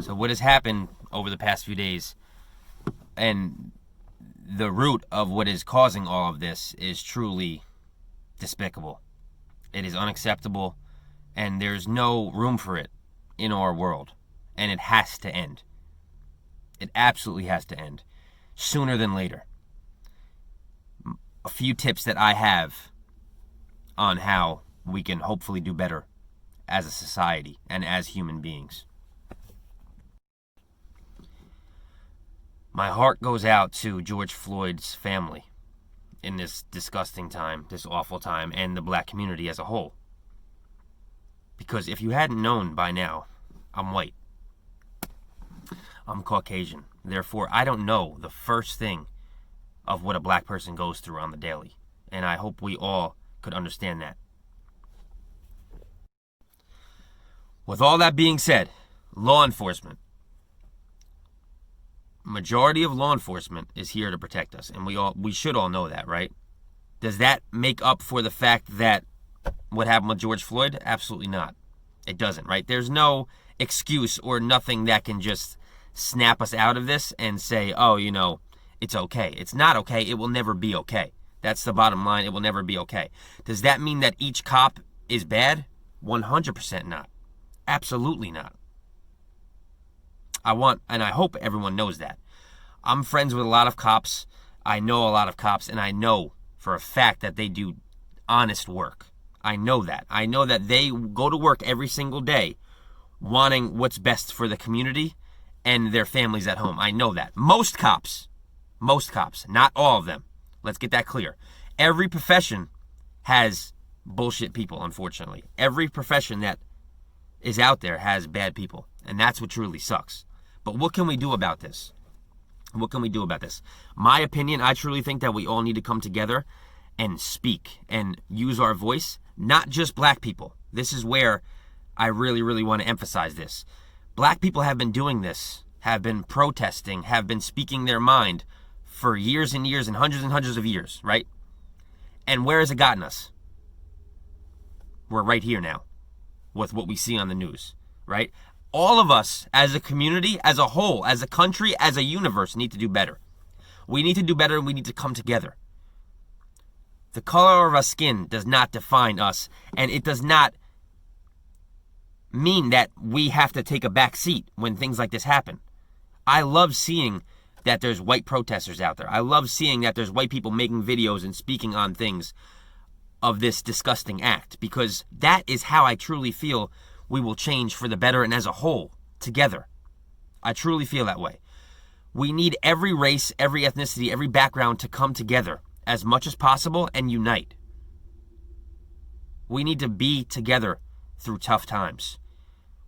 So what has happened over the past few days, and the root of what is causing all of this, is truly despicable. It is unacceptable, and there's no room for it in our world. And it has to end. It absolutely has to end. Sooner than later. A few tips that I have on how we can hopefully do better as a society and as human beings. My heart goes out to George Floyd's family in this disgusting time, this awful time, and the black community as a whole. Because if you hadn't known by now, I'm white. I'm Caucasian. Therefore, I don't know the first thing of what a black person goes through on the daily. And I hope we all could understand that. With all that being said, law enforcement. Majority of law enforcement is here to protect us, and we should all know that, right? Does that make up for the fact that what happened with George Floyd? Absolutely not. It doesn't, right? There's no excuse or nothing that can just snap us out of this and say, oh, it's okay. It's not okay. It will never be okay. That's the bottom line. It will never be okay. Does that mean that each cop is bad? 100% not. Absolutely not. I hope everyone knows that. I'm friends with a lot of cops. I know a lot of cops, and I know for a fact that they do honest work. I know that. I know that they go to work every single day wanting what's best for the community and their families at home. I know that. Most cops, not all of them. Let's get that clear. Every profession has bullshit people, unfortunately. Every profession that is out there has bad people, and that's what truly sucks. But what can we do about this? What can we do about this? My opinion, I truly think that we all need to come together and speak and use our voice, not just black people. This is where I really, really want to emphasize this. Black people have been doing this, have been protesting, have been speaking their mind for years and years and hundreds of years, right? And where has it gotten us? We're right here now with what we see on the news, right? All of us as a community, as a whole, as a country, as a universe need to do better. We need to do better, and we need to come together. The color of our skin does not define us, and it does not mean that we have to take a back seat when things like this happen. I love seeing that there's white protesters out there. I love seeing that there's white people making videos and speaking on things of this disgusting act, because that is how I truly feel we will change for the better and as a whole, together. I truly feel that way. We need every race, every ethnicity, every background to come together as much as possible and unite. We need to be together through tough times.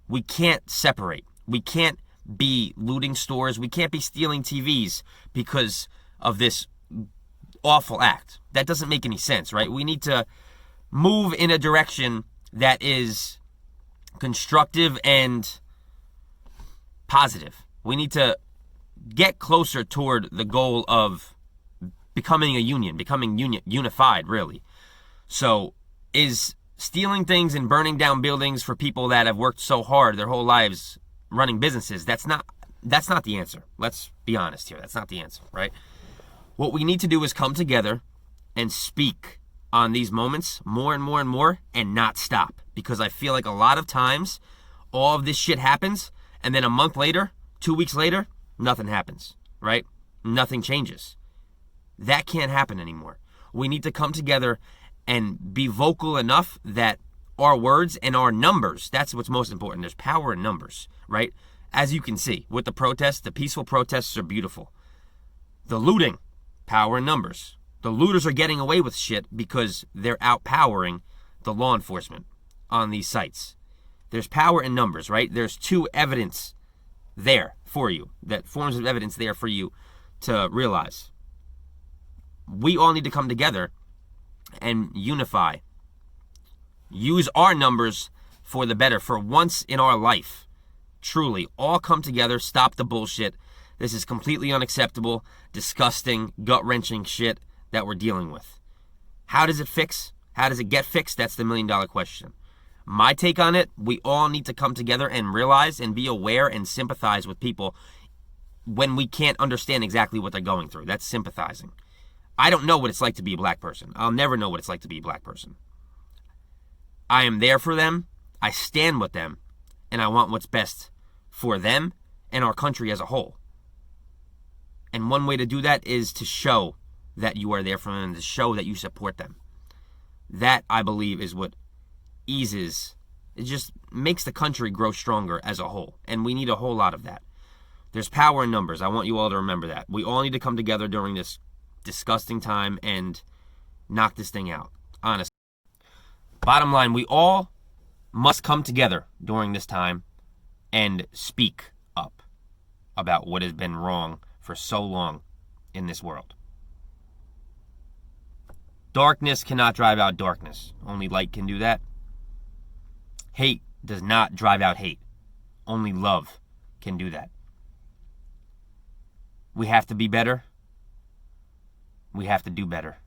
We can't separate. We can't be looting stores. We can't be stealing TVs because of this awful act. That doesn't make any sense, right? We need to move in a direction that is constructive and positive. We need to get closer toward the goal of becoming a union, unified, really. So is stealing things and burning down buildings for people that have worked so hard their whole lives running businesses, that's not the answer. Let's be honest here. That's not the answer, right? What we need to do is come together and speak on these moments more and more and more, and not stop. Because I feel like a lot of times all of this shit happens, and then a month later, 2 weeks later, nothing happens, right? Nothing changes. That can't happen anymore. We need to come together and be vocal enough that our words and our numbers, that's what's most important. There's power in numbers, right? As you can see, with the protests, the peaceful protests are beautiful. The looting, power in numbers. The looters are getting away with shit because they're outpowering the law enforcement on these sites. There's power in numbers, right? There's two evidence there for you, that forms of evidence there for you to realize. We all need to come together and unify. Use our numbers for the better, for once in our life. Truly, all come together, stop the bullshit. This is completely unacceptable, disgusting, gut-wrenching shit that we're dealing with. How does it fix? How does it get fixed? That's the $1 million question. My take on it, we all need to come together and realize and be aware and sympathize with people when we can't understand exactly what they're going through. That's sympathizing. I don't know what it's like to be a black person. I'll never know what it's like to be a black person. I am there for them. I stand with them. And I want what's best for them and our country as a whole. And one way to do that is to show that you are there for them and to show that you support them. That, I believe, is what eases, it just makes the country grow stronger as a whole. And we need a whole lot of that. There's power in numbers. I want you all to remember that. We all need to come together during this disgusting time and knock this thing out, honestly. Bottom line, we all must come together during this time and speak up about what has been wrong for so long in this world. Darkness cannot drive out darkness. Only light can do that. Hate does not drive out hate. Only love can do that. We have to be better. We have to do better.